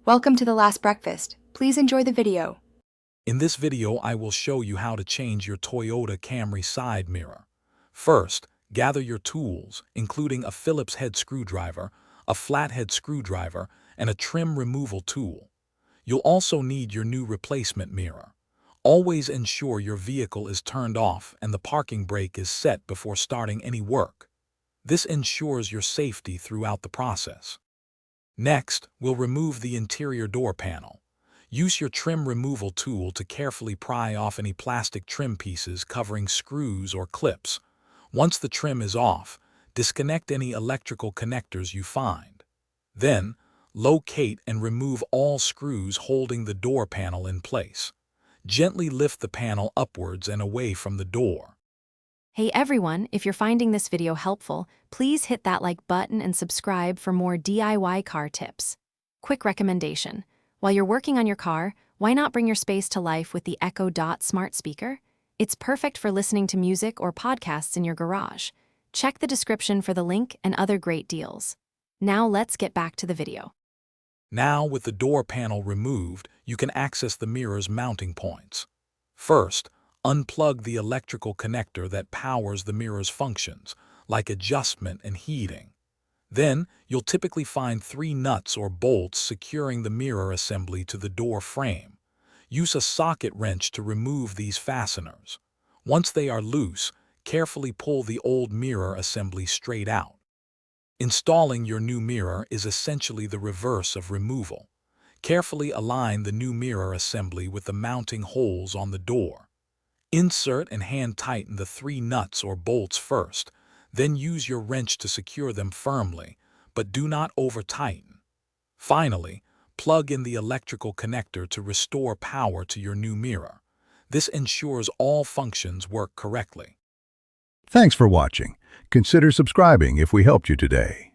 Welcome to The Last Breakfast. Please enjoy the video. In this video, I will show you how to change your Toyota Camry side mirror. First, gather your tools, including a Phillips head screwdriver, a flathead screwdriver, and a trim removal tool. You'll also need your new replacement mirror. Always ensure your vehicle is turned off and the parking brake is set before starting any work. This ensures your safety throughout the process. Next, we'll remove the interior door panel. Use your trim removal tool to carefully pry off any plastic trim pieces covering screws or clips. Once the trim is off, disconnect any electrical connectors you find. Then, locate and remove all screws holding the door panel in place. Gently lift the panel upwards and away from the door. Hey everyone, if you're finding this video helpful, please hit that like button and subscribe for more DIY car tips. Quick recommendation. While you're working on your car, why not bring your space to life with the Echo Dot smart speaker? It's perfect for listening to music or podcasts in your garage. Check the description for the link and other great deals. Now let's get back to the video. Now, with the door panel removed, you can access the mirror's mounting points. First, unplug the electrical connector that powers the mirror's functions, like adjustment and heating. Then, you'll typically find 3 nuts or bolts securing the mirror assembly to the door frame. Use a socket wrench to remove these fasteners. Once they are loose, carefully pull the old mirror assembly straight out. Installing your new mirror is essentially the reverse of removal. Carefully align the new mirror assembly with the mounting holes on the door. Insert and hand tighten the 3 nuts or bolts first, then use your wrench to secure them firmly, but do not over-tighten. Finally, plug in the electrical connector to restore power to your new mirror. This ensures all functions work correctly. Thanks for watching. Consider subscribing if we helped you today.